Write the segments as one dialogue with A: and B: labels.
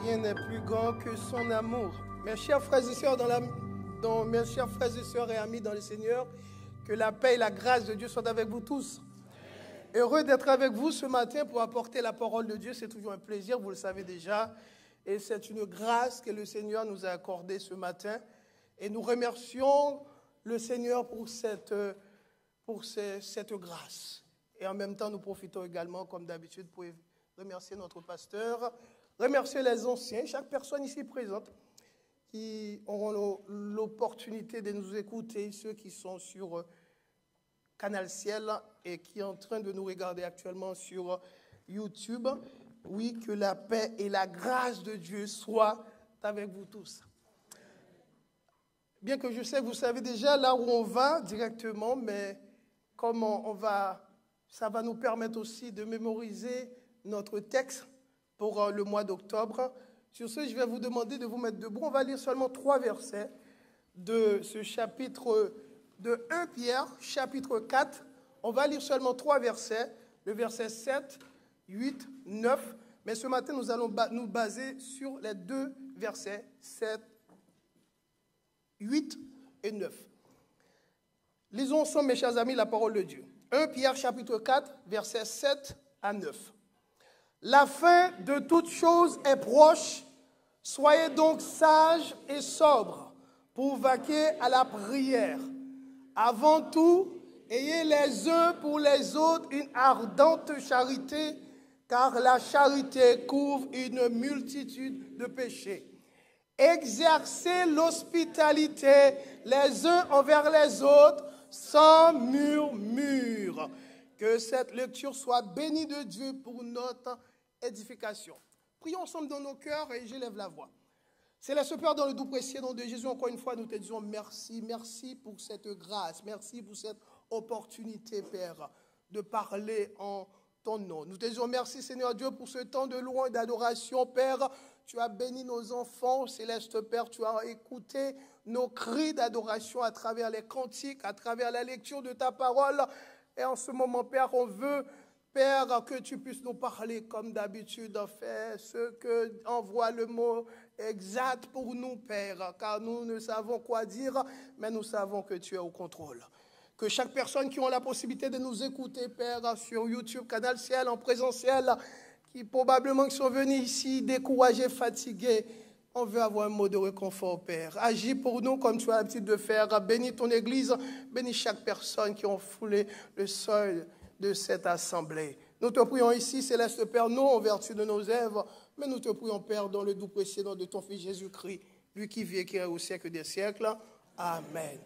A: Rien n'est plus grand que son amour. Mes chers frères et sœurs, mes chers frères et sœurs et amis dans le Seigneur, que la paix et la grâce de Dieu soient avec vous tous. Heureux d'être avec vous ce matin pour apporter la parole de Dieu. C'est toujours un plaisir, vous le savez déjà. Et c'est une grâce que le Seigneur nous a accordée ce matin. Et nous remercions le Seigneur pour cette grâce. Et en même temps, nous profitons également, comme d'habitude, pour remercier notre pasteur, remercier les anciens, chaque personne ici présente qui auront l'opportunité de nous écouter, ceux qui sont sur Canal Ciel et qui sont en train de nous regarder actuellement sur YouTube. Oui, que la paix et la grâce de Dieu soient avec vous tous. Bien que je sais que vous savez déjà là où on va directement, mais comment ça va nous permettre aussi de mémoriser notre texte pour le mois d'octobre. Sur ce, je vais vous demander de vous mettre debout. On va lire seulement 3 versets de ce chapitre de 1 Pierre, chapitre 4. On va lire seulement 3 versets, le verset 7, 8, 9. Mais ce matin, nous allons nous baser sur les 2 versets 7, 8 et 9. Lisons ensemble, mes chers amis, la parole de Dieu. 1 Pierre, chapitre 4, versets 7 à 9. La fin de toute chose est proche. Soyez donc sages et sobres pour vaquer à la prière. Avant tout, ayez les uns pour les autres une ardente charité, car la charité couvre une multitude de péchés. Exercez l'hospitalité les uns envers les autres sans murmure. Que cette lecture soit bénie de Dieu pour notre édification. Prions ensemble dans nos cœurs et j'élève la voix. Céleste Père, dans le doux précieux nom de Jésus, encore une fois, nous te disons merci. Merci pour cette grâce. Merci pour cette opportunité, Père, de parler en ton nom. Nous te disons merci, Seigneur Dieu, pour ce temps de louange et d'adoration, Père. Tu as béni nos enfants, Céleste Père. Tu as écouté nos cris d'adoration à travers les cantiques, à travers la lecture de ta parole. Et en ce moment, Père, on veut, Père, que tu puisses nous parler comme d'habitude. Fais ce que envoie le mot exact pour nous, Père, car nous ne savons quoi dire, mais nous savons que tu es au contrôle. Que chaque personne qui a la possibilité de nous écouter, Père, sur YouTube, Canal Ciel, en présentiel, qui probablement sont venus ici découragés, fatigués, on veut avoir un mot de réconfort, Père. Agis pour nous comme tu as l'habitude de faire. Bénis ton Église, bénis chaque personne qui a foulé le sol de cette assemblée. Nous te prions ici, Céleste Père, non en vertu de nos œuvres, mais nous te prions, Père, dans le doux précieux nom de ton Fils Jésus-Christ, lui qui vit et qui est au siècle des siècles. Amen.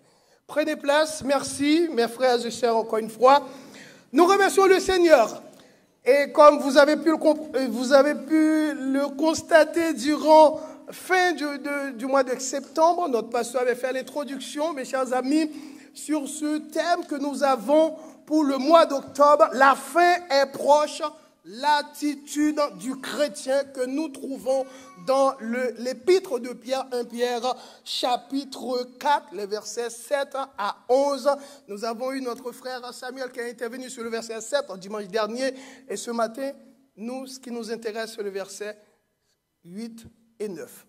A: Prenez place, merci, mes frères et sœurs, encore une fois. Nous remercions le Seigneur. Et comme vous avez pu le constater durant fin du mois de septembre, notre pasteur avait fait l'introduction, mes chers amis, sur ce thème que nous avons pour le mois d'octobre. La fin est proche, l'attitude du chrétien que nous trouvons dans l'épître de Pierre, 1 Pierre, chapitre 4, les versets 7 à 11. Nous avons eu notre frère Samuel qui a intervenu sur le verset 7 dimanche dernier. Et ce matin, ce qui nous intéresse, c'est le verset 8 et 9.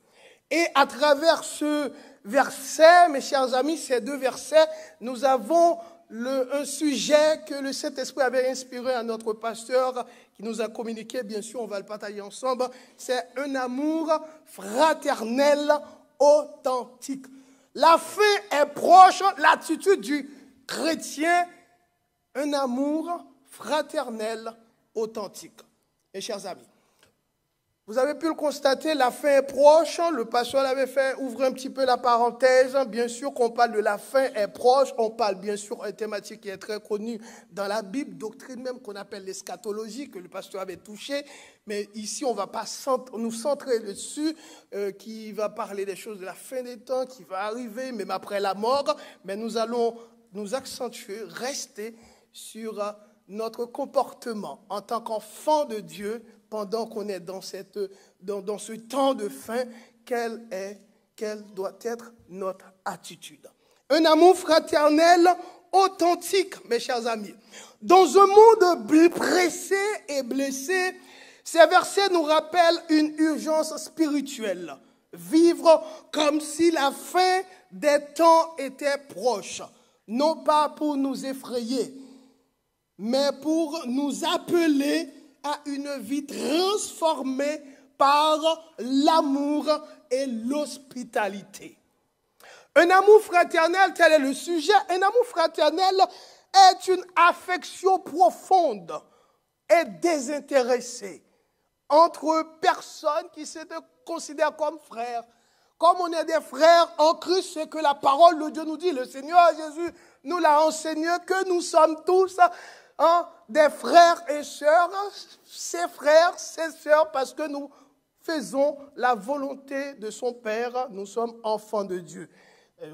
A: Et à travers ce verset, mes chers amis, ces 2 versets, nous avons un sujet que le Saint-Esprit avait inspiré à notre pasteur, qui nous a communiqué, bien sûr, on va le partager ensemble. C'est un amour fraternel authentique. La fin est proche, l'attitude du chrétien, un amour fraternel authentique. Mes chers amis, vous avez pu le constater, la fin est proche. Le pasteur l'avait fait ouvrir un petit peu la parenthèse. Bien sûr qu'on parle de la fin est proche. On parle bien sûr d'une thématique qui est très connue dans la Bible, doctrine même qu'on appelle l'eschatologie, que le pasteur avait touché. Mais ici, on ne va pas nous centrer dessus, qui va parler des choses de la fin des temps, qui va arriver, même après la mort. Mais nous allons nous accentuer, rester sur notre comportement en tant qu'enfant de Dieu, pendant qu'on est dans ce temps de fin, quelle doit être notre attitude. Un amour fraternel authentique, mes chers amis. Dans un monde pressé et blessé, Ces versets nous rappellent une urgence spirituelle. Vivre comme si la fin des temps était proche. Non pas pour nous effrayer, mais pour nous appeler à une vie transformée par l'amour et l'hospitalité. Un amour fraternel, tel est le sujet. Un amour fraternel est une affection profonde et désintéressée entre personnes qui se considèrent comme frères. Comme on est des frères en Christ, c'est que la parole de Dieu nous dit. Le Seigneur Jésus nous l'a enseigné que nous sommes tous des frères et sœurs. Ces frères, ces sœurs, parce que nous faisons la volonté de son Père. Nous sommes enfants de Dieu.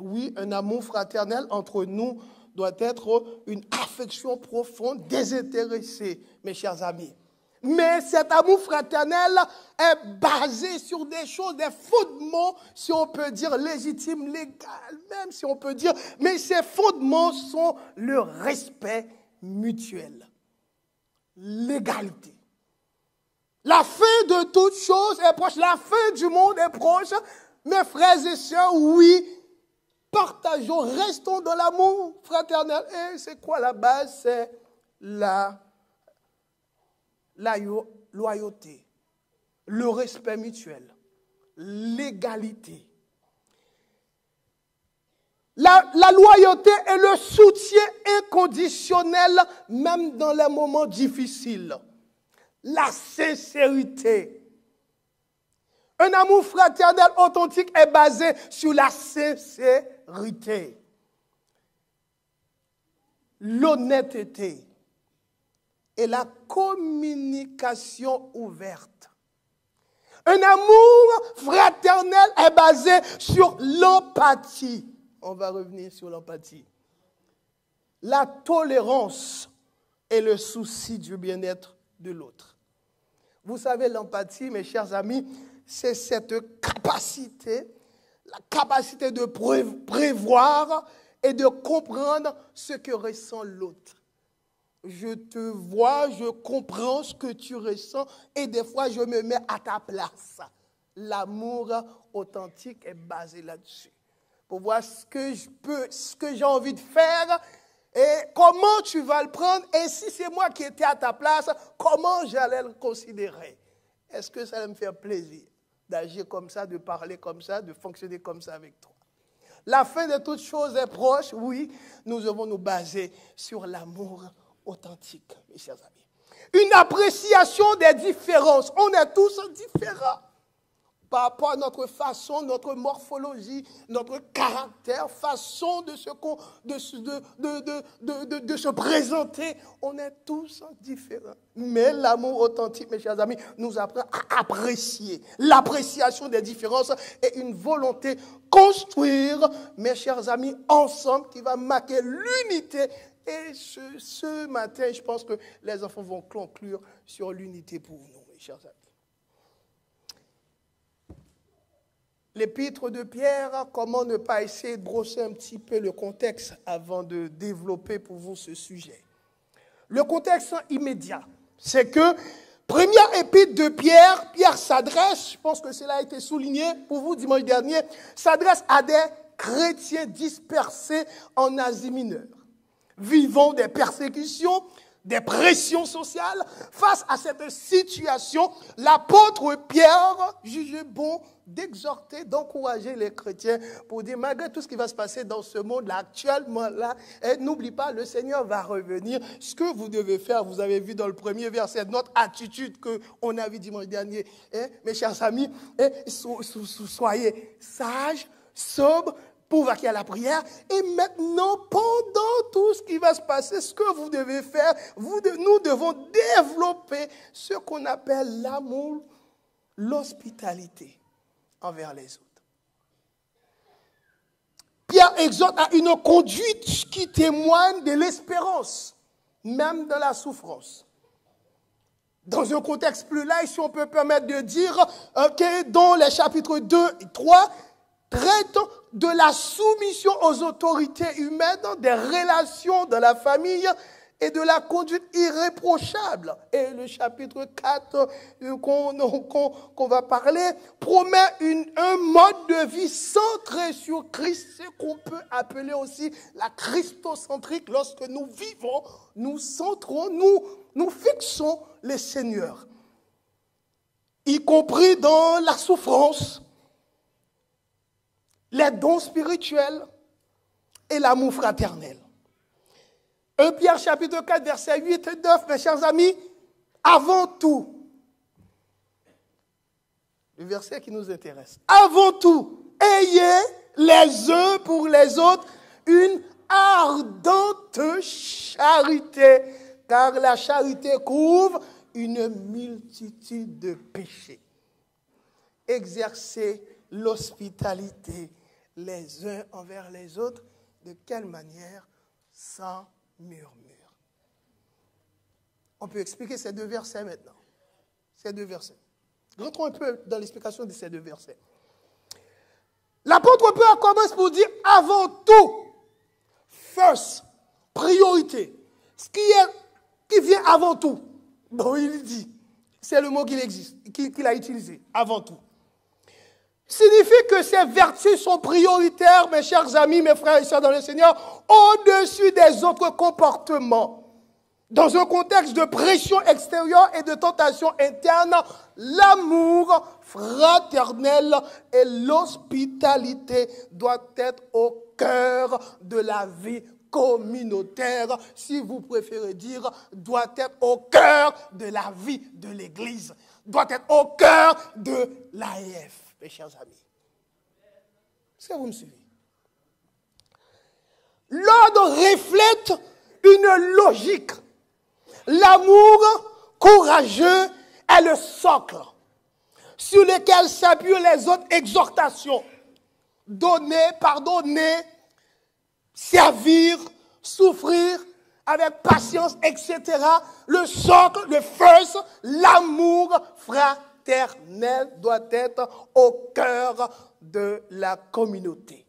A: Oui, un amour fraternel entre nous doit être une affection profonde, désintéressée, mes chers amis. Mais cet amour fraternel est basé sur des choses, des fondements, si on peut dire légitimes, légales, même si on peut dire, mais ces fondements sont le respect mutuel, l'égalité. La fin de toute chose est proche, la fin du monde est proche. Mes frères et sœurs, oui, partageons, restons dans l'amour fraternel. Et c'est quoi la base? C'est la loyauté, le respect mutuel, l'égalité. La loyauté est le soutien inconditionnel, même dans les moments difficiles. La sincérité. Un amour fraternel authentique est basé sur la sincérité, l'honnêteté et la communication ouverte. Un amour fraternel est basé sur l'empathie. On va revenir sur l'empathie. La tolérance et le souci du bien-être de l'autre. Vous savez, l'empathie, mes chers amis, c'est cette capacité, la capacité de prévoir et de comprendre ce que ressent l'autre. Je te vois, je comprends ce que tu ressens et des fois je me mets à ta place. L'amour authentique est basé là-dessus. Pour voir ce que j'ai envie de faire et comment tu vas le prendre. Et si c'est moi qui étais à ta place, comment j'allais le considérer? Est-ce que ça va me faire plaisir d'agir comme ça, de parler comme ça, de fonctionner comme ça avec toi? La fin de toute chose est proche, oui. Nous devons nous baser sur l'amour authentique, mes chers amis. Une appréciation des différences. On est tous différents par rapport à notre façon, notre morphologie, notre caractère, façon de se présenter. On est tous différents. Mais l'amour authentique, mes chers amis, nous apprend à apprécier. L'appréciation des différences est une volonté construire, mes chers amis, ensemble, qui va marquer l'unité. Et ce matin, je pense que les enfants vont conclure sur l'unité pour nous, mes chers amis. L'épître de Pierre, comment ne pas essayer de brosser un petit peu le contexte avant de développer pour vous ce sujet. Le contexte immédiat, c'est que première épître de Pierre, Pierre s'adresse, je pense que cela a été souligné pour vous dimanche dernier, s'adresse à des chrétiens dispersés en Asie mineure, vivant des persécutions, des pressions sociales. Face à cette situation, l'apôtre Pierre jugeait bon d'exhorter, d'encourager les chrétiens pour dire, malgré tout ce qui va se passer dans ce monde-là, actuellement là, n'oublie pas, le Seigneur va revenir. Ce que vous devez faire, vous avez vu dans le premier verset, notre attitude qu'on a vu dimanche dernier, mes chers amis, soyez sages, sobres, pour vaquer à la prière. Et maintenant, pendant tout ce qui va se passer, ce que vous devez faire, nous devons développer ce qu'on appelle l'amour, l'hospitalité envers les autres. Pierre exhorte à une conduite qui témoigne de l'espérance, même de la souffrance. Dans un contexte plus large, si on peut permettre de dire que dans les chapitres 2 et 3, traite de la soumission aux autorités humaines, des relations de la famille et de la conduite irréprochable. Et le chapitre 4 qu'on va parler promet un mode de vie centré sur Christ, ce qu'on peut appeler aussi la christocentrique. Lorsque nous vivons, nous centrons, nous fixons les Seigneurs, y compris dans la souffrance, les dons spirituels et l'amour fraternel. 1 Pierre chapitre 4, verset 8 et 9, mes chers amis, avant tout, le verset qui nous intéresse, avant tout, ayez les uns pour les autres une ardente charité, car la charité couvre une multitude de péchés. Exercez l'hospitalité les uns envers les autres, de quelle manière? Sans murmure. On peut expliquer ces deux versets maintenant. Ces deux versets. Rentrons un peu dans l'explication de ces deux versets. L'apôtre Paul commence pour dire avant tout, first, priorité. Ce qui vient avant tout. Bon, il dit, c'est le mot qu'il a utilisé, avant tout. Signifie que ces vertus sont prioritaires, mes chers amis, mes frères et sœurs dans le Seigneur, au-dessus des autres comportements. Dans un contexte de pression extérieure et de tentation interne, l'amour fraternel et l'hospitalité doivent être au cœur de la vie communautaire, si vous préférez dire, doit être au cœur de la vie de l'Église, doit être au cœur de l'AEF. Mes chers amis, est-ce que vous me suivez? L'ordre reflète une logique. L'amour courageux est le socle sur lequel s'appuient les autres exhortations. Donner, pardonner, servir, souffrir avec patience, etc. Le socle, le first, l'amour fraternel doit être au cœur de la communauté.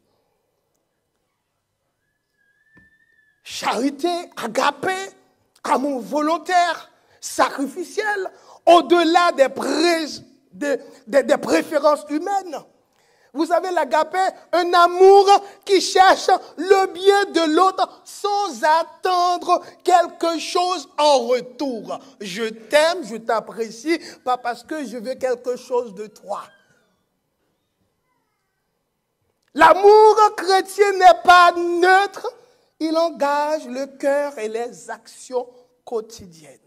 A: Charité, agapé, amour volontaire, sacrificiel, au-delà des préférences humaines. Vous avez l'agapé, un amour qui cherche le bien de l'autre sans attendre quelque chose en retour. Je t'aime, je t'apprécie, pas parce que je veux quelque chose de toi. L'amour chrétien n'est pas neutre, il engage le cœur et les actions quotidiennes.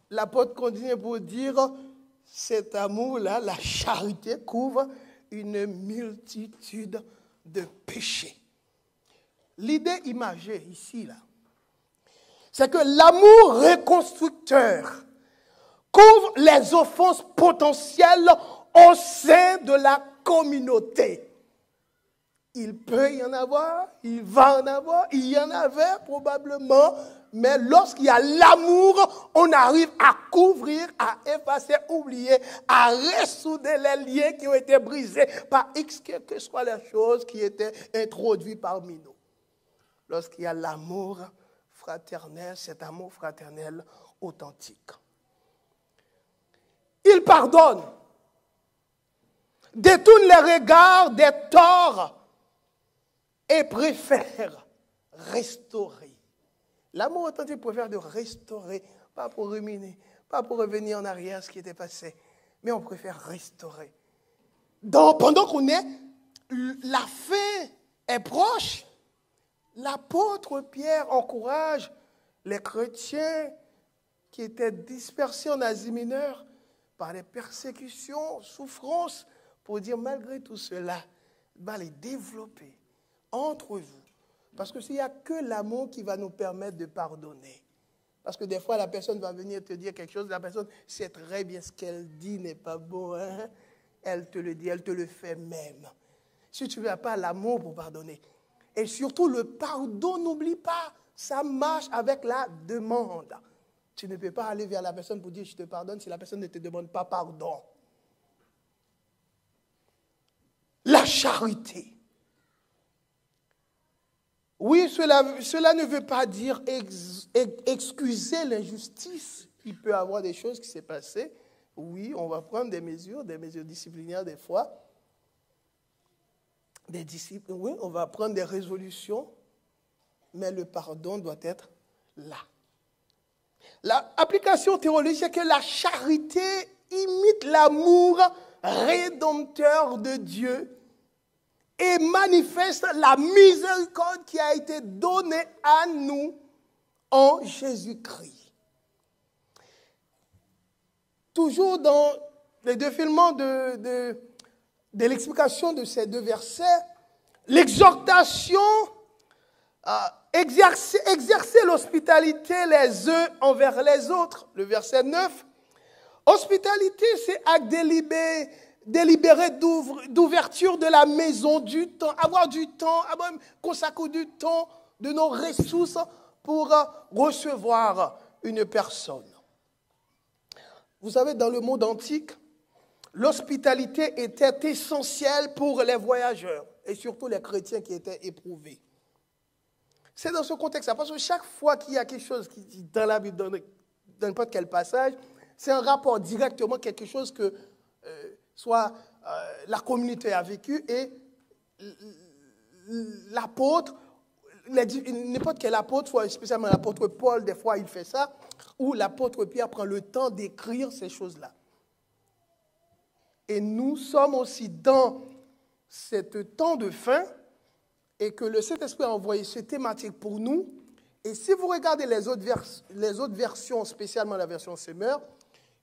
A: L'apôtre continue pour dire, cet amour-là, la charité couvre une multitude de péchés. L'idée imagée ici, là, c'est que l'amour reconstructeur couvre les offenses potentielles au sein de la communauté. Il peut y en avoir, il va en avoir, il y en avait probablement, mais lorsqu'il y a l'amour, on arrive à couvrir, à effacer, oublier, à ressouder les liens qui ont été brisés par X, quelles que soient les choses qui étaient introduites parmi nous. Lorsqu'il y a l'amour fraternel, cet amour fraternel authentique. Il pardonne, détourne les regards des torts et préfère restaurer. L'amour authentique préfère de restaurer, pas pour ruminer, pas pour revenir en arrière à ce qui était passé, mais on préfère restaurer. Pendant qu'on est, la fin est proche, l'apôtre Pierre encourage les chrétiens qui étaient dispersés en Asie mineure par les persécutions, souffrances, pour dire malgré tout cela, va les développer entre vous. Parce que s'il n'y a que l'amour qui va nous permettre de pardonner. Parce que des fois, la personne va venir te dire quelque chose, la personne sait très bien ce qu'elle dit n'est pas bon. Hein? Elle te le dit, elle te le fait même. Si tu n'as pas l'amour pour pardonner. Et surtout, le pardon, n'oublie pas, ça marche avec la demande. Tu ne peux pas aller vers la personne pour dire je te pardonne si la personne ne te demande pas pardon. La charité. Oui, cela ne veut pas dire excuser l'injustice. Il peut y avoir des choses qui s'est passées. Oui, on va prendre des mesures disciplinaires des fois. Oui, on va prendre des résolutions, mais le pardon doit être là. L'application théologique, c'est que la charité imite l'amour rédempteur de Dieu et manifeste la miséricorde qui a été donnée à nous en Jésus-Christ. Toujours dans les défilements de l'explication de ces deux versets, l'exhortation exercer l'hospitalité les uns envers les autres. Le verset 9, hospitalité, c'est acte délibéré d'ouverture de la maison, du temps, avoir du temps, consacrer du temps, de nos ressources pour recevoir une personne. Vous savez, dans le monde antique, l'hospitalité était essentielle pour les voyageurs et surtout les chrétiens qui étaient éprouvés. C'est dans ce contexte-là, parce que chaque fois qu'il y a quelque chose qui dit dans la Bible, dans n'importe quel passage, c'est un rapport directement quelque chose que soit la communauté a vécu et l'apôtre, n'importe quel apôtre, soit spécialement l'apôtre Paul, des fois il fait ça, ou l'apôtre Pierre prend le temps d'écrire ces choses-là. Et nous sommes aussi dans ce temps de fin et que le Saint-Esprit a envoyé cette thématique pour nous. Et si vous regardez les autres versions, spécialement la version Semeur,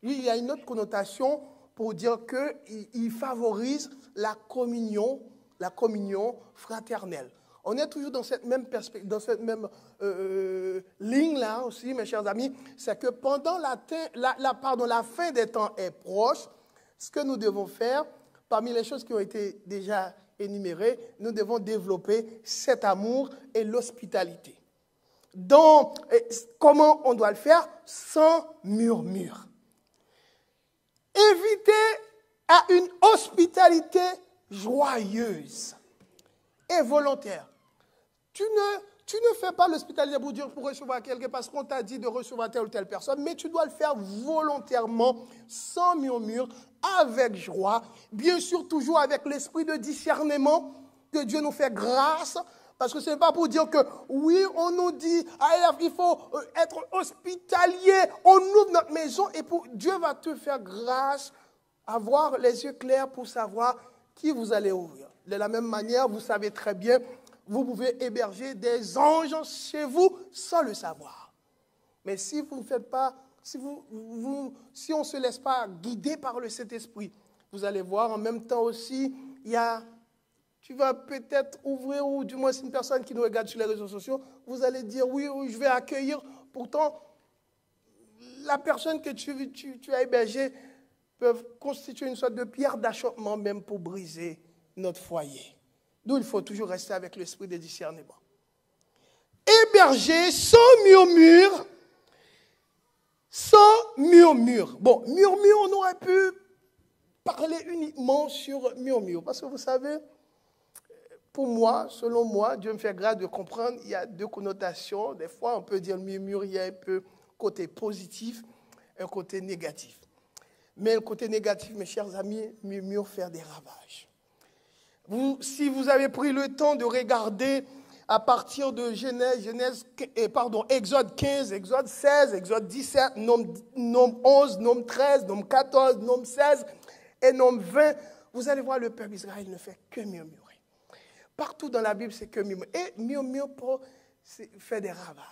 A: il y a une autre connotation pour dire qu'il favorise la communion fraternelle. On est toujours dans cette même perspective, dans cette même ligne-là aussi, mes chers amis, c'est que pendant la fin des temps est proche, ce que nous devons faire, parmi les choses qui ont été déjà énumérées, nous devons développer cet amour et l'hospitalité. Donc, comment on doit le faire? Sans murmure. Inviter à une hospitalité joyeuse et volontaire. Tu ne fais pas l'hospitalité pour recevoir quelqu'un parce qu'on t'a dit de recevoir telle ou telle personne, mais tu dois le faire volontairement, sans murmure, avec joie, bien sûr toujours avec l'esprit de discernement, que Dieu nous fait grâce, parce que ce n'est pas pour dire que, oui, on nous dit, il faut être hospitalier, on ouvre notre maison, et Dieu va te faire grâce, avoir les yeux clairs pour savoir qui vous allez ouvrir. De la même manière, vous savez très bien, vous pouvez héberger des anges chez vous sans le savoir. Mais si vous ne faites pas, si on ne se laisse pas guider par le Saint-Esprit, vous allez voir en même temps aussi, tu vas peut-être ouvrir, ou du moins c'est une personne qui nous regarde sur les réseaux sociaux, vous allez dire oui, je vais accueillir. Pourtant, la personne que tu as hébergée peut constituer une sorte de pierre d'achoppement même pour briser notre foyer. D'où il faut toujours rester avec l'esprit de discernement. Héberger sans murmure. Sans murmure. Bon, murmure, on aurait pu parler uniquement sur murmure. Parce que vous savez, pour moi, selon moi, Dieu me fait grâce de comprendre, il y a deux connotations. Des fois, on peut dire murmure, il y a un peu côté positif, un côté négatif. Mais le côté négatif, mes chers amis, murmure fait des ravages. Si vous avez pris le temps de regarder à partir de Exode 15, Exode 16, Exode 17, Nombre 11, Nombre 13, Nombre 14, Nombre 16 et Nombre 20, vous allez voir le peuple d'Israël ne fait que murmurer. Partout dans la Bible, c'est que murmurer. Et murmure fait des ravages.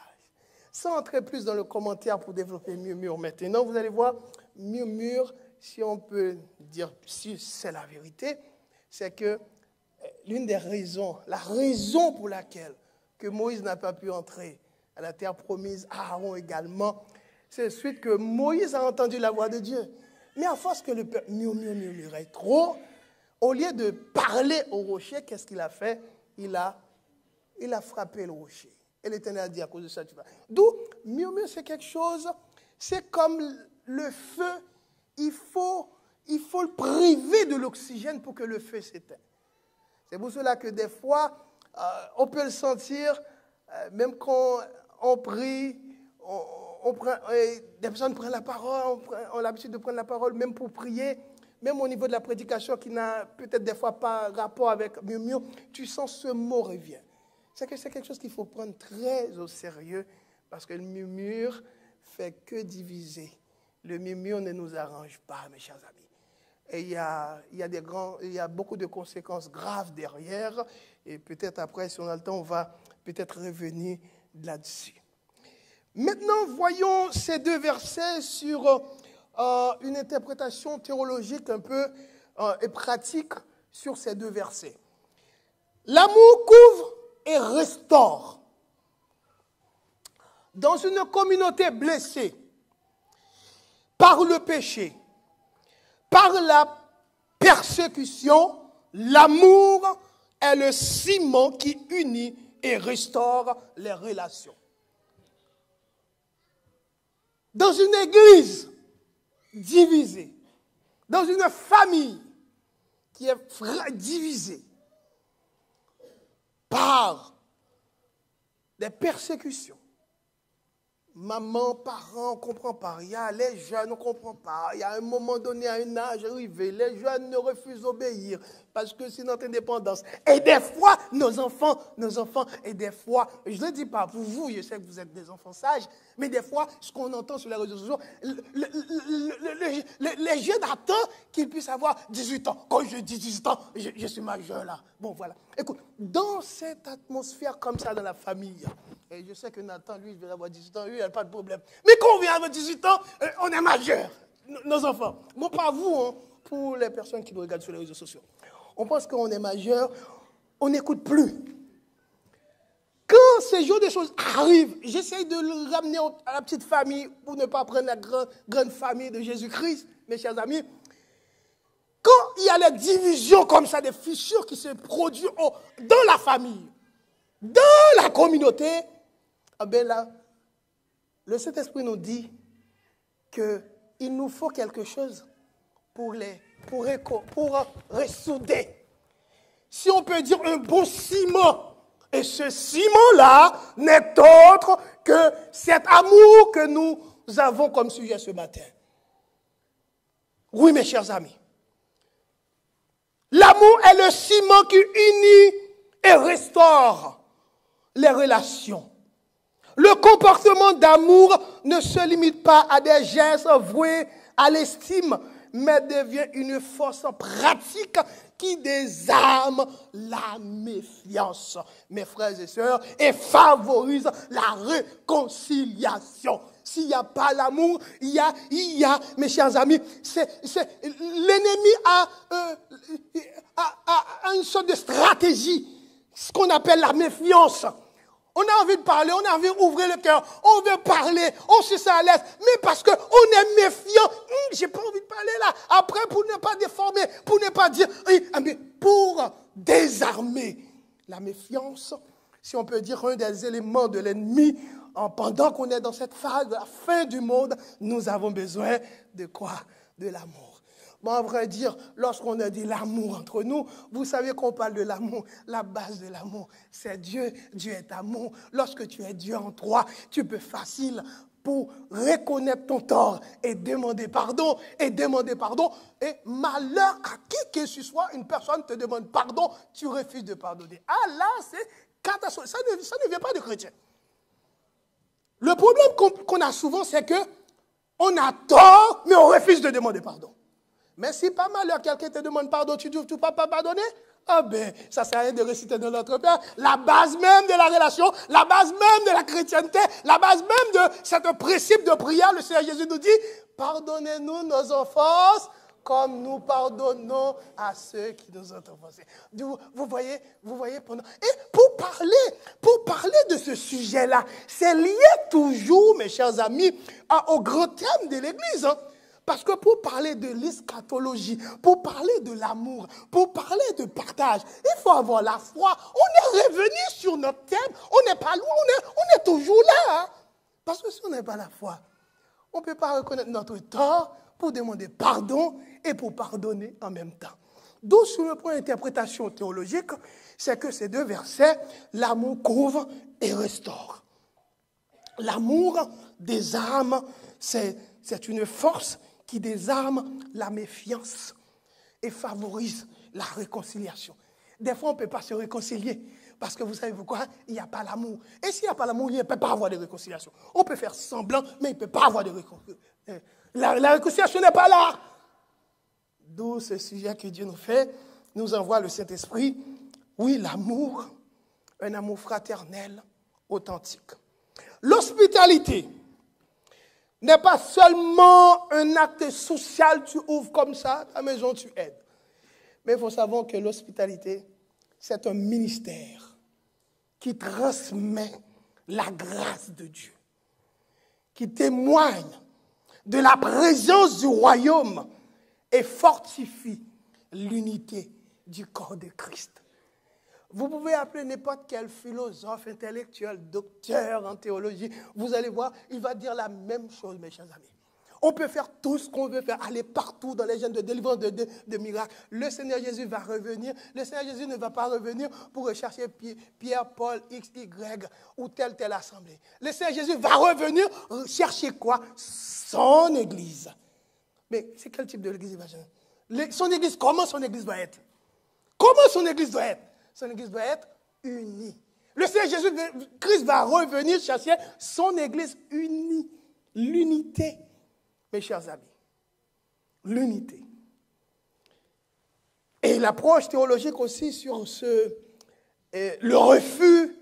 A: Sans entrer plus dans le commentaire pour développer murmure maintenant, vous allez voir, murmure, si on peut dire si c'est la vérité, c'est que l'une des raisons, la raison pour laquelle que Moïse n'a pas pu entrer à la terre promise, Aaron également, c'est suite que Moïse a entendu la voix de Dieu. Mais à force que le peuple murmurait trop, au lieu de parler au rocher, qu'est-ce qu'il a fait? Il a frappé le rocher. Et l'Éternel a dit à cause de ça, tu vas. D'où, murmure, c'est quelque chose, c'est comme le feu, il faut le priver de l'oxygène pour que le feu s'éteigne. C'est pour cela que des fois, on peut le sentir même quand on prie, des personnes prennent la parole, ont l'habitude de prendre la parole, même pour prier, même au niveau de la prédication qui n'a peut-être des fois pas rapport avec murmure, tu sens ce mot revient. C'est quelque chose qu'il faut prendre très au sérieux parce que le murmure fait que diviser. Le murmure ne nous arrange pas, mes chers amis. Et il y a beaucoup de conséquences graves derrière. Et peut-être après, si on a le temps, on va peut-être revenir là-dessus. Maintenant, voyons ces deux versets sur une interprétation théologique un peu et pratique sur ces deux versets. L'amour couvre et restaure. Dans une communauté blessée par le péché, par la persécution, l'amour est le ciment qui unit et restaure les relations. Dans une église divisée, dans une famille qui est divisée par des persécutions, maman, parents, on ne comprend pas. Il y a les jeunes, on ne comprend pas. Il y a un moment donné, à un âge arrivé, les jeunes ne refusent d'obéir parce que c'est notre indépendance. Et des fois, nos enfants, et des fois, je ne le dis pas pour vous, je sais que vous êtes des enfants sages, mais des fois, ce qu'on entend sur les réseaux sociaux, les jeunes attendent qu'ils puissent avoir 18 ans. Quand je dis 18 ans, je suis majeur là. Bon, voilà. Écoute, dans cette atmosphère comme ça dans la famille, et je sais que Nathan, lui, il va avoir 18 ans, lui, il n'a pas de problème. Mais quand on vient avoir 18 ans, on est majeur, nos enfants. Bon, pas vous, hein, pour les personnes qui nous regardent sur les réseaux sociaux. On pense qu'on est majeur, on n'écoute plus. Quand ces genres de choses arrivent, j'essaye de le ramener à la petite famille pour ne pas prendre la grande famille de Jésus-Christ, mes chers amis. Quand il y a les divisions comme ça, des fissures qui se produisent dans la famille, dans la communauté, ah ben là, le Saint-Esprit nous dit qu'il nous faut quelque chose pour ressouder. Si on peut dire un bon ciment, et ce ciment-là n'est autre que cet amour que nous avons comme sujet ce matin. Oui, mes chers amis. L'amour est le ciment qui unit et restaure les relations. Le comportement d'amour ne se limite pas à des gestes voués à l'estime, mais devient une force pratique qui désarme la méfiance, mes frères et sœurs, et favorise la réconciliation. S'il n'y a pas l'amour, il y a, mes chers amis, l'ennemi a une sorte de stratégie, ce qu'on appelle la méfiance. On a envie de parler, on a envie d'ouvrir le cœur, on veut parler, on se sent à l'aise, mais parce qu'on est méfiant, j'ai pas envie de parler là. Après, pour ne pas déformer, pour ne pas dire, mais pour désarmer la méfiance, si on peut dire un des éléments de l'ennemi, pendant qu'on est dans cette phase de la fin du monde, nous avons besoin de quoi? De l'amour. Bon, à vrai dire, lorsqu'on a dit l'amour entre nous, vous savez qu'on parle de l'amour. La base de l'amour, c'est Dieu. Dieu est amour. Lorsque tu es Dieu en toi, tu peux facile pour reconnaître ton tort et demander pardon. Et malheur à qui que ce soit, une personne te demande pardon, tu refuses de pardonner. Ah là, c'est catastrophique. Ça ne vient pas de chrétiens. Le problème qu'on a souvent, c'est qu'on a tort, mais on refuse de demander pardon. Mais si pas malheur, quelqu'un te demande pardon, tu ne peux pas pardonner? Ah ben, ça ne sert à rien de réciter dans notre Père. La base même de la relation, la base même de la chrétienté, la base même de ce principe de prière, le Seigneur Jésus nous dit, pardonnez-nous nos offenses, comme nous pardonnons à ceux qui nous ont offensés. Vous voyez pendant. Et pour parler de ce sujet-là, c'est lié toujours, mes chers amis, au grand thème de l'Église, hein. Parce que pour parler de l'eschatologie, pour parler de l'amour, pour parler de partage, il faut avoir la foi. On est revenu sur notre thème, on n'est pas loin, on est toujours là. Hein? Parce que si on n'a pas la foi, on ne peut pas reconnaître notre tort pour demander pardon et pour pardonner en même temps. D'où, sur le point d'interprétation théologique, c'est que ces deux versets, l'amour couvre et restaure. L'amour désarme, c'est une force qui désarme la méfiance et favorise la réconciliation. Des fois, on ne peut pas se réconcilier parce que vous savez pourquoi? Il n'y a pas l'amour. Et s'il n'y a pas l'amour, il ne peut pas avoir de réconciliation. On peut faire semblant, mais il ne peut pas avoir de réconciliation. La réconciliation n'est pas là. D'où ce sujet que Dieu nous fait, nous envoie le Saint-Esprit. Oui, l'amour, un amour fraternel, authentique. L'hospitalité n'est pas seulement un acte social, tu ouvres comme ça, ta maison, tu aides. Mais il faut savoir que l'hospitalité, c'est un ministère qui transmet la grâce de Dieu, qui témoigne de la présence du royaume et fortifie l'unité du corps de Christ. Vous pouvez appeler n'importe quel philosophe, intellectuel, docteur en théologie. Vous allez voir, il va dire la même chose, mes chers amis. On peut faire tout ce qu'on veut faire, aller partout dans les gènes de délivrance, de miracles. Le Seigneur Jésus va revenir. Le Seigneur Jésus ne va pas revenir pour rechercher Pierre, Paul, X, Y ou telle assemblée. Le Seigneur Jésus va revenir chercher quoi? Son Église. Mais c'est quel type d'église il va chercher? Son Église, comment son Église doit être? Comment son Église doit être? Son Église doit être unie. Le Seigneur Jésus-Christ va revenir chercher son Église unie. L'unité, mes chers amis. L'unité. Et l'approche théologique aussi sur le refus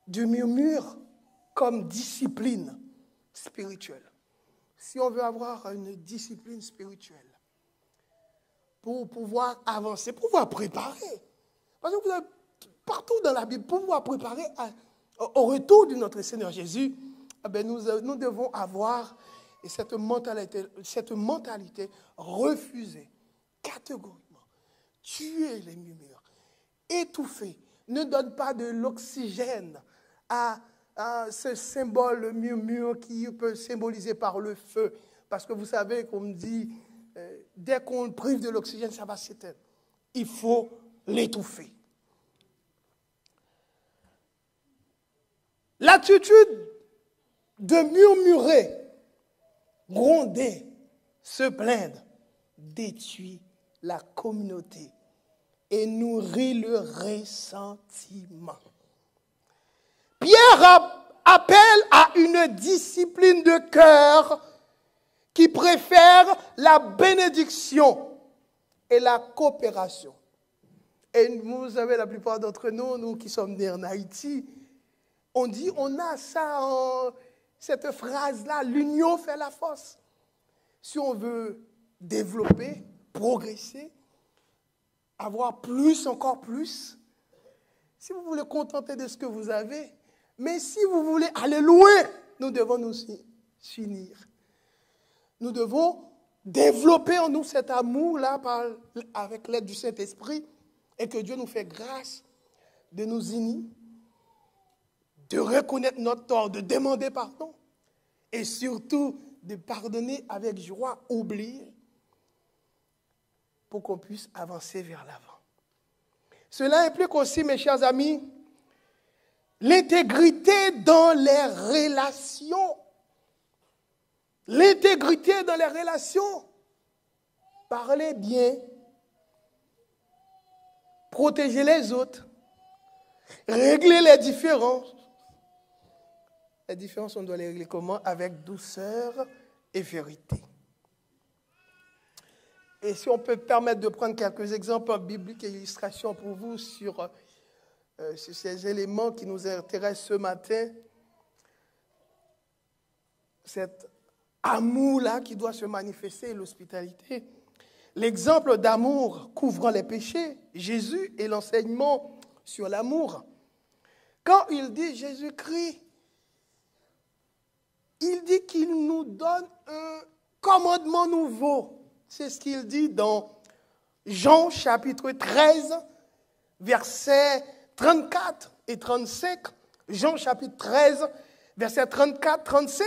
A: du murmure comme discipline spirituelle. Si on veut avoir une discipline spirituelle, pour pouvoir avancer, pour pouvoir préparer. Parce que vous avez partout dans la Bible, pour pouvoir préparer au retour de notre Seigneur Jésus, eh bien, nous devons avoir cette mentalité refuser catégoriquement, tuer les murmures, étouffer, ne donne pas de l'oxygène à ce symbole murmure qui peut symboliser par le feu. Parce que vous savez qu'on me dit, dès qu'on prive de l'oxygène, ça va s'éteindre. Il faut l'étouffer. L'attitude de murmurer, gronder, se plaindre, détruit la communauté et nourrit le ressentiment. Pierre appelle à une discipline de cœur qui préfère la bénédiction et la coopération. Et vous savez, la plupart d'entre nous, nous qui sommes nés en Haïti, on a ça, cette phrase-là, l'union fait la force. Si on veut développer, progresser, avoir plus, encore plus, si vous voulez contenter de ce que vous avez, mais si vous voulez aller loin, nous devons nous unir. Nous devons développer en nous cet amour-là avec l'aide du Saint-Esprit et que Dieu nous fait grâce de nous unir, de reconnaître notre tort, de demander pardon et surtout de pardonner avec joie, oublier, pour qu'on puisse avancer vers l'avant. Cela implique aussi, mes chers amis, l'intégrité dans les relations. L'intégrité dans les relations. Parler bien. Protéger les autres. Régler les différences. Les différences, on doit les régler comment? Avec douceur et vérité. Et si on peut permettre de prendre quelques exemples bibliques et illustrations pour vous sur ces éléments qui nous intéressent ce matin, cet amour-là qui doit se manifester, l'hospitalité. L'exemple d'amour couvrant les péchés, Jésus et l'enseignement sur l'amour. Quand il dit Jésus-Christ, il dit qu'il nous donne un commandement nouveau. C'est ce qu'il dit dans Jean chapitre 13, versets 34 et 35. Jean chapitre 13, versets 34, 35.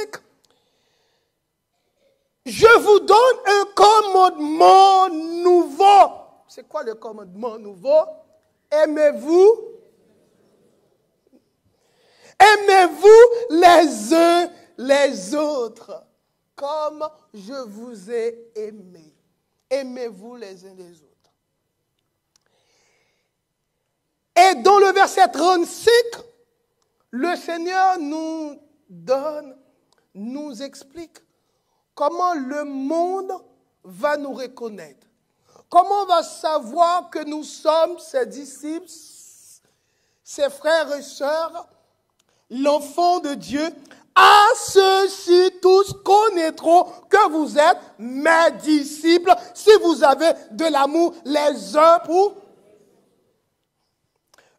A: Je vous donne un commandement nouveau. C'est quoi le commandement nouveau? Aimez-vous. Aimez-vous les uns les autres, comme je vous ai aimé. Aimez-vous les uns les autres. Et dans le verset 35, le Seigneur nous explique comment le monde va nous reconnaître. Comment on va savoir que nous sommes ses disciples, ses frères et sœurs, l'enfant de Dieu. À ceux-ci tous connaîtront que vous êtes mes disciples si vous avez de l'amour les uns pour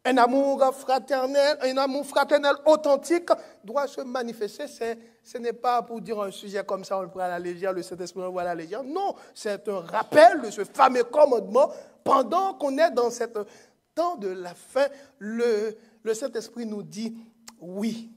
A: un amour fraternel authentique doit se manifester. Ce n'est pas pour dire un sujet comme ça, on le prend à la légère, le Saint-Esprit on le voit à la légère. Non, c'est un rappel de ce fameux commandement. Pendant qu'on est dans ce temps de la fin, le Saint-Esprit nous dit oui.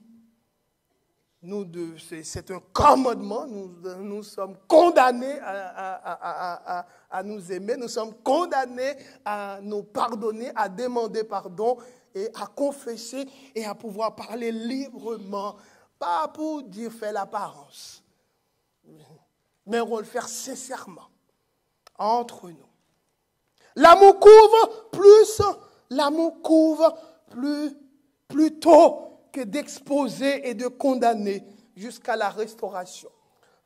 A: C'est un commandement, nous sommes condamnés à nous aimer, nous sommes condamnés à nous pardonner, à demander pardon et à confesser et à pouvoir parler librement, pas pour dire faire l'apparence, mais on va le faire sincèrement, entre nous. L'amour couvre plus tôt que d'exposer et de condamner jusqu'à la restauration.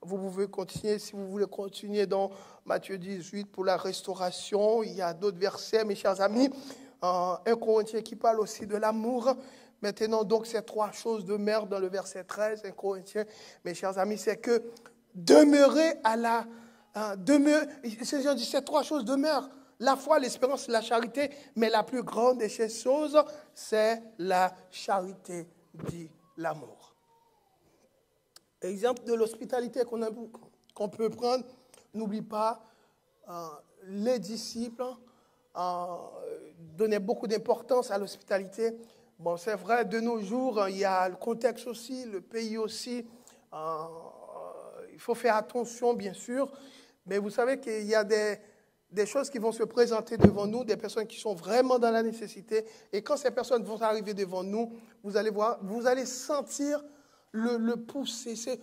A: Vous pouvez continuer, si vous voulez continuer dans Matthieu 18 pour la restauration. Il y a d'autres versets, mes chers amis. 1 Corinthiens qui parle aussi de l'amour. Maintenant, donc, ces trois choses demeurent dans le verset 13. 1 Corinthiens, mes chers amis, c'est que demeurer à la... Seigneur dit, ces trois choses demeurent. La foi, l'espérance, la charité, mais la plus grande de ces choses, c'est la charité, dit l'amour. Exemple de l'hospitalité qu'on peut prendre, n'oublie pas, les disciples donnaient beaucoup d'importance à l'hospitalité. Bon, c'est vrai, de nos jours, il y a le contexte aussi, le pays aussi. Il faut faire attention, bien sûr, mais vous savez qu'il y a des choses qui vont se présenter devant nous, des personnes qui sont vraiment dans la nécessité. Et quand ces personnes vont arriver devant nous, vous allez voir, vous allez sentir le pousser, c'est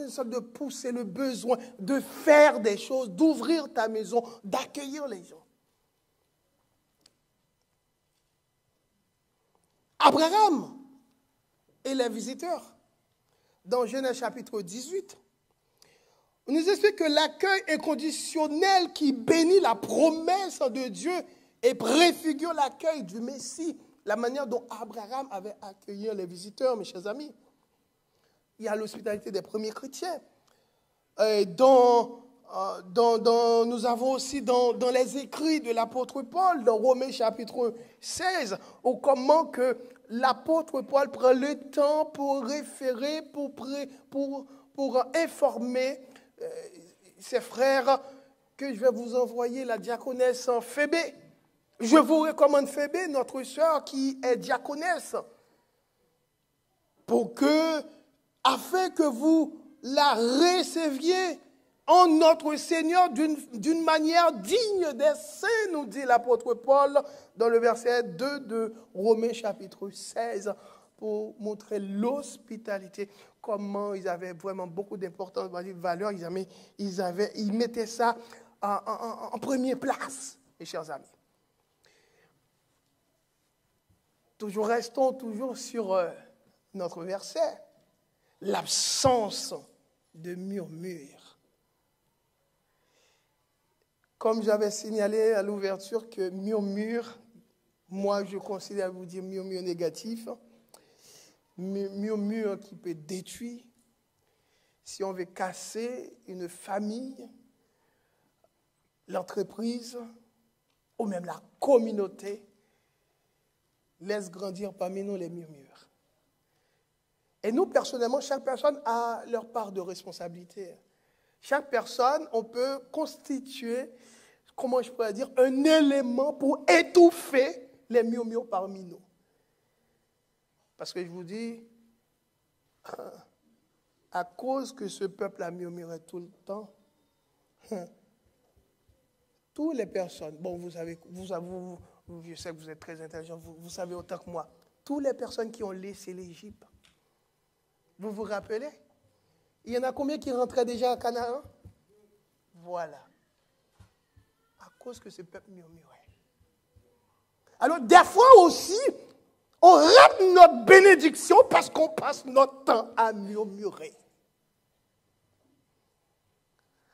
A: une sorte de pousser, le besoin de faire des choses, d'ouvrir ta maison, d'accueillir les gens. Abraham et les visiteurs, dans Genèse chapitre 18, on nous explique que l'accueil inconditionnel qui bénit la promesse de Dieu et préfigure l'accueil du Messie, la manière dont Abraham avait accueilli les visiteurs, mes chers amis. Il y a l'hospitalité des premiers chrétiens. Nous avons aussi dans les écrits de l'apôtre Paul, dans Romains chapitre 16, comment que l'apôtre Paul prend le temps pour référer, pour informer ses frères que je vais vous envoyer la diaconesse Phébé. Je vous recommande Phébé, notre sœur qui est diaconesse, afin que vous la receviez en notre Seigneur d'une manière digne des saints, nous dit l'apôtre Paul dans le verset 2 de Romains chapitre 16, pour montrer l'hospitalité, comment ils avaient vraiment beaucoup d'importance, de valeur, ils mettaient ça en première place, mes chers amis. Restons toujours sur notre verset, l'absence de murmure. Comme j'avais signalé à l'ouverture que murmure, moi je considère vous dire murmure négatif, murmure qui peut détruire. Si on veut casser une famille, l'entreprise ou même la communauté, laisse grandir parmi nous les murmures. Et nous, personnellement, chaque personne a leur part de responsabilité. Chaque personne, on peut constituer, comment je pourrais dire, un élément pour étouffer les murmures parmi nous. Parce que je vous dis, à cause que ce peuple a murmuré tout le temps, Toutes les personnes, bon, vous savez, je sais que vous êtes très intelligent, vous savez autant que moi, toutes les personnes qui ont laissé l'Égypte, vous vous rappelez? Il y en a combien qui rentraient déjà à Canaan? Voilà. À cause que ce peuple murmurait. Alors, des fois aussi, on rate notre bénédiction parce qu'on passe notre temps à murmurer.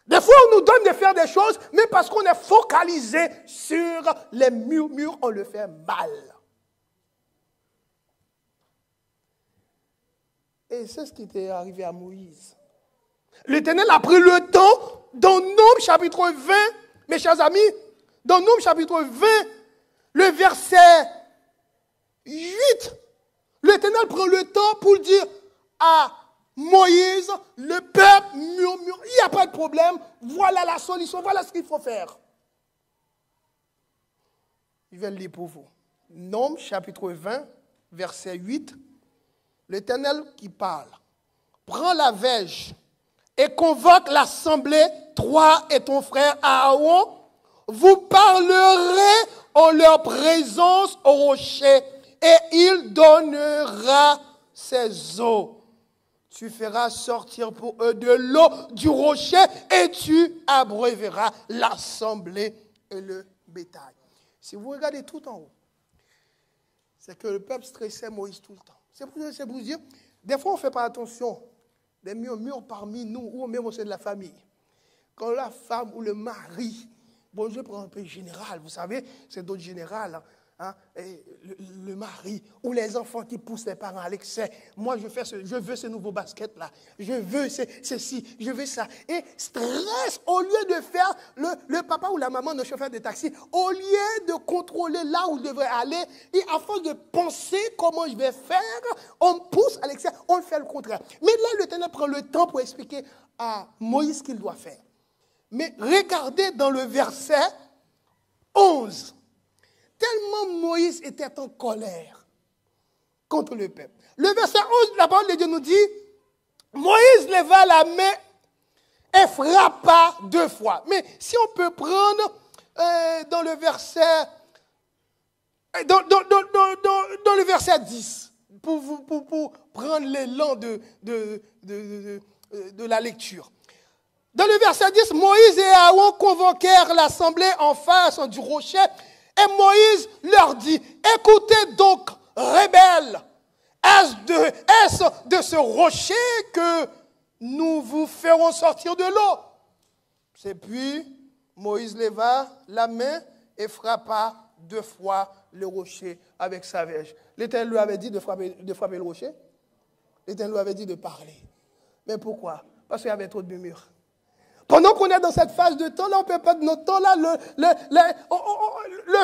A: Des fois, on nous donne de faire des choses, mais parce qu'on est focalisé sur les murmures, on le fait mal. Et c'est ce qui était arrivé à Moïse. L'Éternel a pris le temps, dans Nombre chapitre 20, mes chers amis, dans Nombre chapitre 20, le verset 8, l'Éternel prend le temps pour dire à Moïse, le peuple murmure, il n'y a pas de problème, voilà la solution, voilà ce qu'il faut faire. Je vais le lire pour vous. Nombre chapitre 20, verset 8, l'Éternel qui parle, prends la verge et convoque l'assemblée, toi et ton frère Aaron, vous parlerez en leur présence au rocher, et il donnera ses eaux. Tu feras sortir pour eux de l'eau du rocher, et tu abreuveras l'assemblée et le bétail. Si vous regardez tout en haut, c'est que le peuple stressait Moïse tout le temps. C'est pour vous dire, des fois on ne fait pas attention, des murmures parmi nous, ou même au sein de la famille. Quand la femme ou le mari, bon, je prends un peu général, vous savez, c'est d'autres générales, hein, le mari ou les enfants qui poussent les parents à l'excès. Moi, je veux ce nouveau basket-là, je veux ceci, je veux ça. Et stress, au lieu de faire le papa ou la maman, le chauffeur de taxi, au lieu de contrôler là où il devrait aller, et à force de penser comment je vais faire, on pousse à l'excès, on fait le contraire. Mais là, l'Éternel prend le temps pour expliquer à Moïse ce qu'il doit faire. Mais regardez dans le verset 11. Tellement Moïse était en colère contre le peuple. Le verset 11, la parole de Dieu nous dit, Moïse leva la main et frappa 2 fois. Mais si on peut prendre dans le verset dans le verset 10, pour prendre l'élan de la lecture. Dans le verset 10, Moïse et Aaron convoquèrent l'assemblée en face du rocher, et Moïse leur dit, écoutez donc, rebelles, est-ce de ce rocher que nous vous ferons sortir de l'eau? Et puis, Moïse leva la main et frappa 2 fois le rocher avec sa verge. L'Éternel lui avait dit de frapper le rocher. L'Éternel lui avait dit de parler. Mais pourquoi? Parce qu'il y avait trop de murmures. Pendant qu'on est dans cette phase de temps, là, on ne peut pas de notre temps, là, le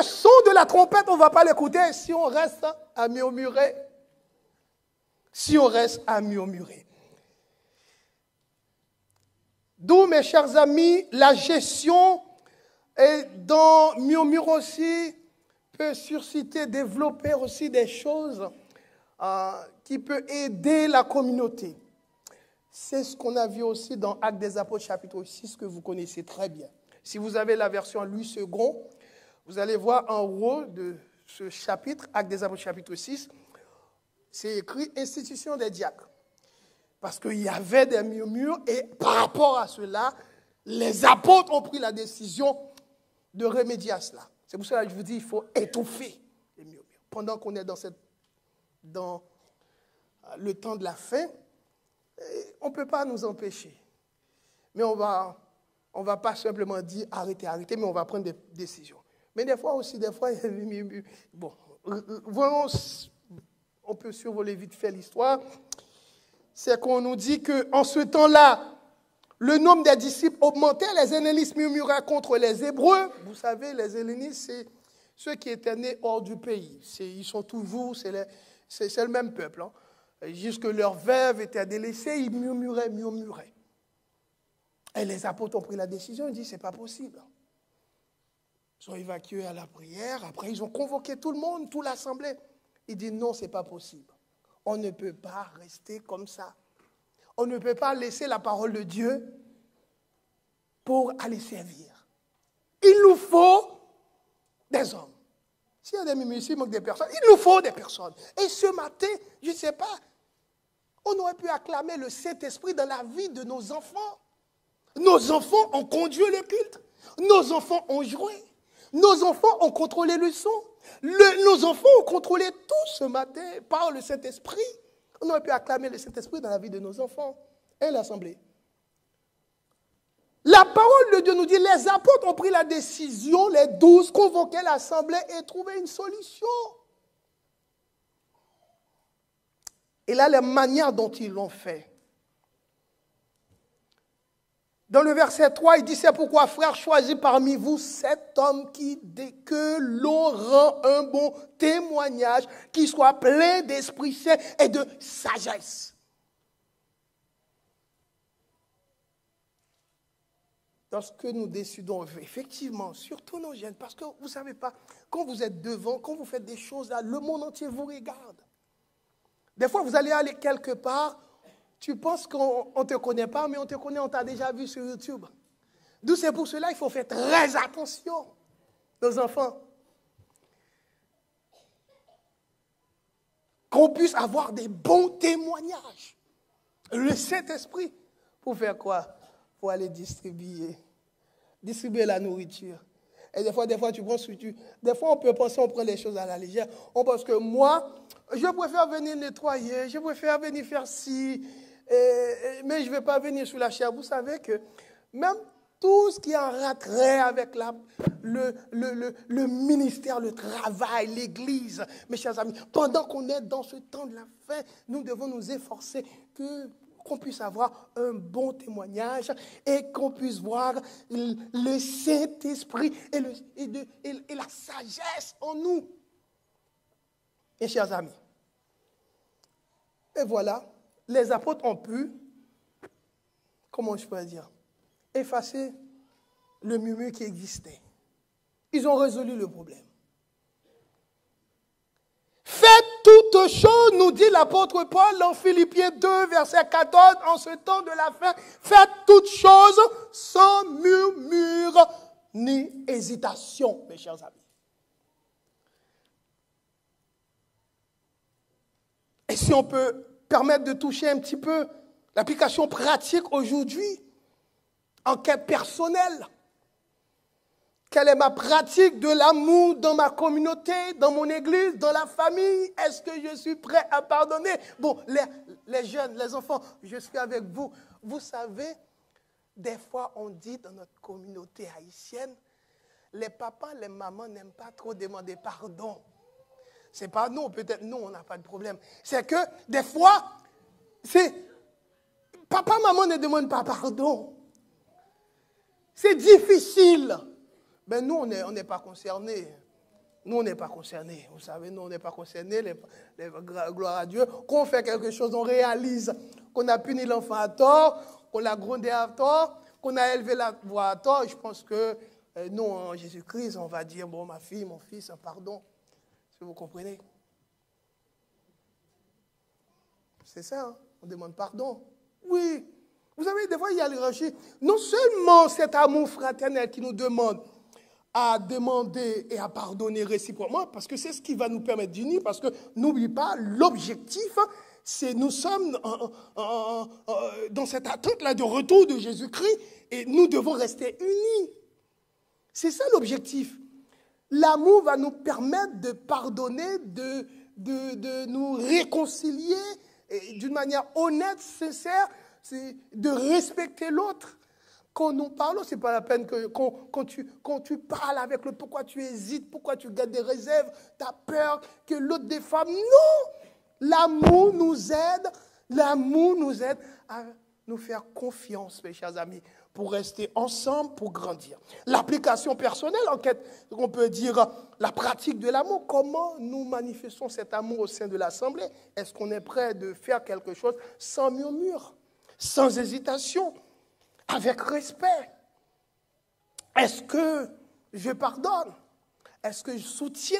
A: son de la trompette, on ne va pas l'écouter si on reste à murmurer. Si on reste à murmurer. D'où, mes chers amis, la gestion et dans murmure aussi peut susciter, développer aussi des choses qui peuvent aider la communauté. C'est ce qu'on a vu aussi dans Actes des Apôtres chapitre 6 que vous connaissez très bien. Si vous avez la version Louis II, vous allez voir en haut de ce chapitre, Actes des Apôtres chapitre 6, c'est écrit institution des diacres. Parce qu'il y avait des murmures et par rapport à cela, les apôtres ont pris la décision de remédier à cela. C'est pour cela que je vous dis, il faut étouffer les murmures. Pendant qu'on est dans le temps de la fin, on ne peut pas nous empêcher. Mais on va pas simplement dire arrêtez, mais on va prendre des décisions. Mais des fois, bon, vraiment, on peut survoler vite fait l'histoire. C'est qu'on nous dit qu'en ce temps-là, le nombre des disciples augmentait, les hellénistes murmuraient contre les Hébreux. Vous savez, les hellénistes, c'est ceux qui étaient nés hors du pays. Ils sont toujours, c'est le même peuple. Hein. Jusque leurs veuves étaient délaissées, ils murmuraient. Et les apôtres ont pris la décision, ils disent, c'est pas possible. Ils sont évacués à la prière, après ils ont convoqué tout le monde, toute l'assemblée. Ils disent, non, c'est pas possible. On ne peut pas rester comme ça. On ne peut pas laisser la parole de Dieu pour aller servir. Il nous faut des hommes. S'il y a des mimicides, il manque des personnes. Il nous faut des personnes. Et ce matin, je ne sais pas, on aurait pu acclamer le Saint-Esprit dans la vie de nos enfants. Nos enfants ont conduit le culte. Nos enfants ont joué. Nos enfants ont contrôlé le son. Nos enfants ont contrôlé tout ce matin par le Saint-Esprit. On aurait pu acclamer le Saint-Esprit dans la vie de nos enfants et l'Assemblée. La parole de Dieu nous dit, les apôtres ont pris la décision, les 12, convoquer l'Assemblée et trouver une solution. Et là, la manière dont ils l'ont fait. Dans le verset 3, il dit, c'est pourquoi, frères, choisis parmi vous 7 hommes qui, dès que l'on rend un bon témoignage, qui soit plein d'Esprit Saint et de sagesse. Lorsque nous décidons, effectivement, surtout nos jeunes, parce que vous ne savez pas, quand vous êtes devant, quand vous faites des choses là, le monde entier vous regarde. Des fois, vous allez aller quelque part, tu penses qu'on ne te connaît pas, mais on te connaît, on t'a déjà vu sur YouTube. D'où c'est pour cela qu'il faut faire très attention, nos enfants. Qu'on puisse avoir des bons témoignages. Le Saint-Esprit, pour faire quoi? Pour aller distribuer la nourriture. Et des fois, tu prends des fois, on peut penser qu'on prend les choses à la légère. On pense que moi, je préfère venir nettoyer, je préfère venir faire ci, mais je ne vais pas venir sous la chair. Vous savez que même tout ce qui est en ratrait avec le ministère, le travail, l'église, mes chers amis, pendant qu'on est dans ce temps de la fin, nous devons nous efforcer qu'on puisse avoir un bon témoignage et qu'on puisse voir le Saint-Esprit et la sagesse en nous. Mes chers amis, et voilà, les apôtres ont pu, comment je peux dire, effacer le murmure qui existait. Ils ont résolu le problème. Faites toutes choses, nous dit l'apôtre Paul en Philippiens 2, verset 14, en ce temps de la fin. Faites toutes choses sans murmure ni hésitation, mes chers amis. Et si on peut permettre de toucher un petit peu l'application pratique aujourd'hui, en quête personnelle. Quelle est ma pratique de l'amour dans ma communauté, dans mon église, dans la famille? Est-ce que je suis prêt à pardonner? Bon, les jeunes, les enfants, je suis avec vous. Vous savez, des fois on dit dans notre communauté haïtienne, les papas, les mamans n'aiment pas trop demander pardon. C'est pas nous, peut-être nous, on n'a pas de problème. C'est que des fois, papa, maman ne demandent pas pardon. C'est difficile. Mais nous, on n'est pas concernés. Nous, on n'est pas concernés. Vous savez, nous, on n'est pas concernés. Gloire à Dieu. Quand on fait quelque chose, on réalise qu'on a puni l'enfant à tort, qu'on l'a grondé à tort, qu'on a élevé la voix à tort. Je pense que nous, en Jésus-Christ, on va dire, bon, ma fille, mon fils, pardon. Si vous comprenez. C'est ça, hein? On demande pardon. Oui. Vous savez, des fois, il y a le rejet. Non seulement cet amour fraternel qui nous demande à demander et à pardonner réciproquement, parce que c'est ce qui va nous permettre d'unir, parce que n'oublie pas, l'objectif, c'est nous sommes dans cette attente-là de retour de Jésus-Christ, et nous devons rester unis. C'est ça l'objectif. L'amour va nous permettre de pardonner, de nous réconcilier d'une manière honnête, sincère, c'est de respecter l'autre. Quand nous parlons, ce n'est pas la peine que quand tu parles avec l'autre, pourquoi tu hésites, pourquoi tu gardes des réserves, tu as peur que l'autre défame. Non! L'amour nous aide à nous faire confiance, mes chers amis, pour rester ensemble, pour grandir. L'application personnelle, en fait, on peut dire la pratique de l'amour. Comment nous manifestons cet amour au sein de l'Assemblée? Est-ce qu'on est prêt de faire quelque chose sans murmure, sans hésitation, avec respect? Est-ce que je pardonne? Est-ce que je soutiens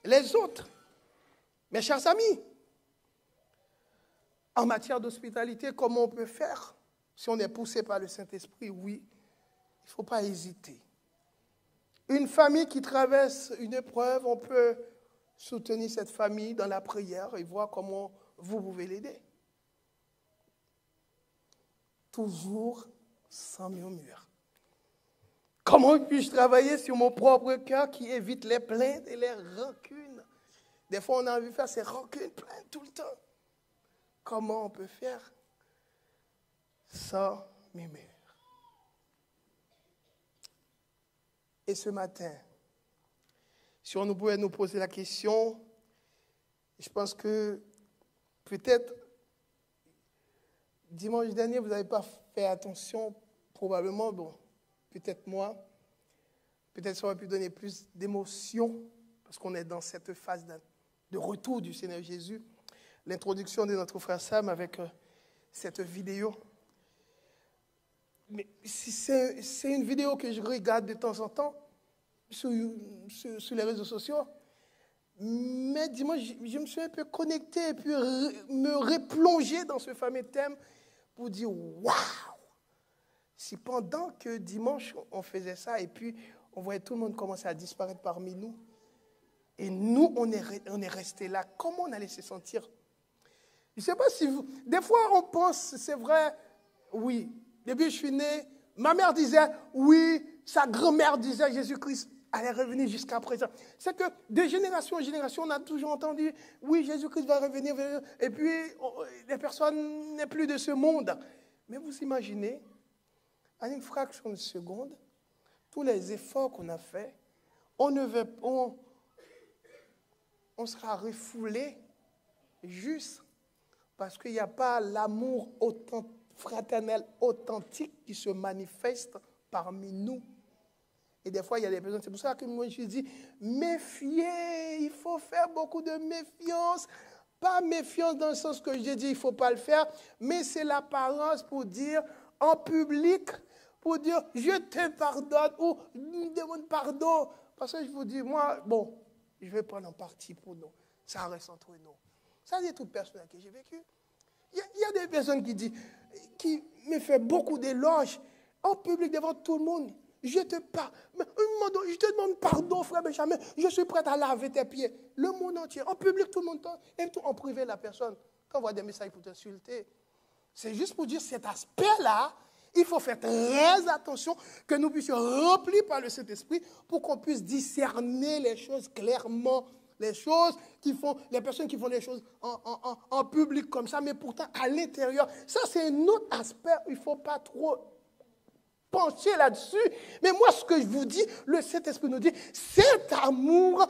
A: les autres? Mes chers amis, en matière d'hospitalité, comment on peut faire? Si on est poussé par le Saint-Esprit, oui, il ne faut pas hésiter. Une famille qui traverse une épreuve, on peut soutenir cette famille dans la prière et voir comment vous pouvez l'aider. Toujours sans murmure. Comment puis-je travailler sur mon propre cœur qui évite les plaintes et les rancunes? Des fois, on a envie de faire ces rancunes, plaintes tout le temps. Comment on peut faire sans murmure? Et ce matin, si on pouvait nous poser la question, je pense que peut-être dimanche dernier, vous n'avez pas fait attention, probablement, bon, peut-être moi, peut-être ça aurait pu donner plus d'émotion, parce qu'on est dans cette phase de retour du Seigneur Jésus. L'introduction de notre frère Sam avec cette vidéo. Mais c'est une vidéo que je regarde de temps en temps sur les réseaux sociaux. Mais dimanche, je me suis un peu connecté et puis me replonger dans ce fameux thème pour dire waouh! Si pendant que dimanche on faisait ça et puis on voyait tout le monde commencer à disparaître parmi nous, et nous on est resté là, comment on allait se sentir? Je ne sais pas si vous... Des fois on pense, c'est vrai, oui. Depuis que je suis né, ma mère disait oui, sa grand-mère disait Jésus-Christ allait revenir jusqu'à présent. C'est que de génération en génération, on a toujours entendu oui, Jésus-Christ va revenir, et puis les personnes n'est plus de ce monde. Mais vous imaginez, en une fraction de seconde, tous les efforts qu'on a faits, on sera refoulé juste parce qu'il n'y a pas l'amour fraternel authentique qui se manifeste parmi nous. Et des fois, il y a des personnes, c'est pour ça que moi je dis, méfiez, il faut faire beaucoup de méfiance. Pas méfiance dans le sens que j'ai dit, il ne faut pas le faire, mais c'est l'apparence pour dire en public, pour dire je te pardonne ou demande pardon. Parce que je vous dis, moi, bon, je vais prendre un parti pour nous. Ça reste entre nous. Ça, c'est toute personne que j'ai vécu. Il y a des personnes qui me font beaucoup d'éloges en public devant tout le monde. Je te demande pardon, frère Benjamin. Je suis prêt à laver tes pieds. Le monde entier, en public, tout le monde, et tout en privé, la personne. Quand on voit des messages pour t'insulter, c'est juste pour dire cet aspect-là, il faut faire très attention que nous puissions remplir par le Saint-Esprit pour qu'on puisse discerner les choses clairement. Les choses qui font, les personnes qui font les choses en public comme ça, mais pourtant à l'intérieur. Ça, c'est un autre aspect, il ne faut pas trop pencher là-dessus. Mais moi, ce que je vous dis, le Saint-Esprit nous dit, cet amour,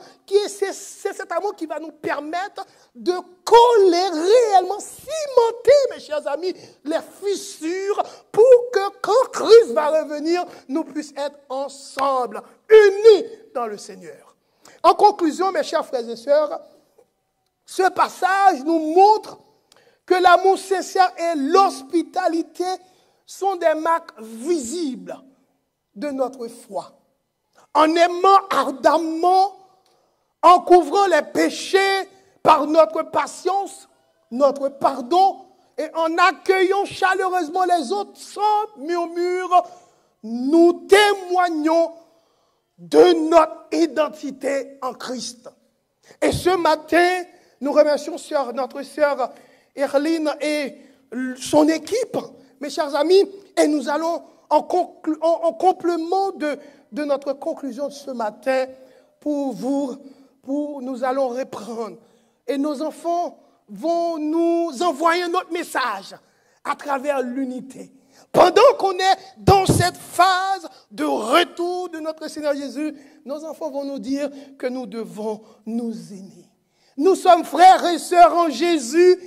A: c'est cet amour qui va nous permettre de coller réellement, cimenter, mes chers amis, les fissures pour que quand Christ va revenir, nous puissions être ensemble, unis dans le Seigneur. En conclusion, mes chers frères et sœurs, ce passage nous montre que l'amour sincère et l'hospitalité sont des marques visibles de notre foi. En aimant ardemment, en couvrant les péchés par notre patience, notre pardon, et en accueillant chaleureusement les autres sans murmure, nous témoignons de notre identité en Christ. Et ce matin, nous remercions notre sœur Erline et son équipe, mes chers amis, et nous allons en complément de notre conclusion de ce matin, nous allons reprendre. Et nos enfants vont nous envoyer un autre message à travers l'unité. Pendant qu'on est dans cette phase de retour de notre Seigneur Jésus, nos enfants vont nous dire que nous devons nous aimer. Nous sommes frères et sœurs en Jésus.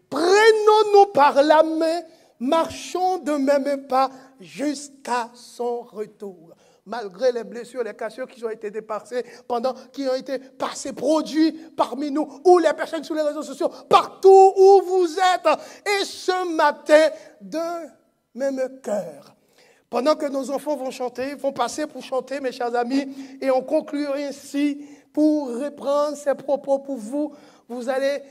A: Prenons-nous par la main, marchons de même pas jusqu'à son retour. Malgré les blessures, les cassures qui ont été dépassées, qui ont été passés, produits parmi nous, ou les personnes sur les réseaux sociaux, partout où vous êtes. Et ce matin, d'un même cœur. Pendant que nos enfants vont passer pour chanter, mes chers amis, et on conclura ainsi, pour reprendre ces propos pour vous, vous allez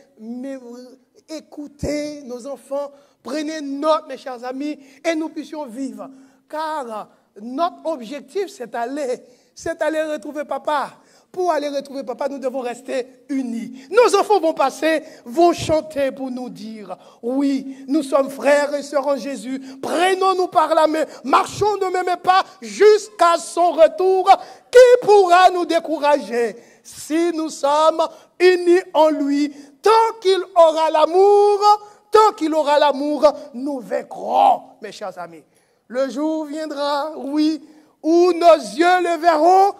A: écouter nos enfants, prenez note, mes chers amis, et nous puissions vivre. Car notre objectif, c'est aller retrouver papa. Pour aller retrouver papa, nous devons rester unis. Nos enfants vont passer, vont chanter pour nous dire, oui, nous sommes frères et sœurs en Jésus. Prenons-nous par la main, marchons de même pas jusqu'à son retour. Qui pourra nous décourager si nous sommes unis en lui? Tant qu'il aura l'amour, nous vaincrons, mes chers amis. Le jour viendra, oui, où nos yeux le verront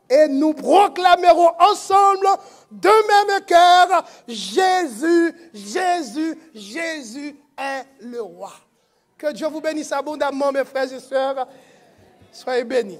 A: et nous proclamerons ensemble de même cœur, Jésus, Jésus, Jésus est le roi. Que Dieu vous bénisse abondamment, mes frères et sœurs. Soyez bénis.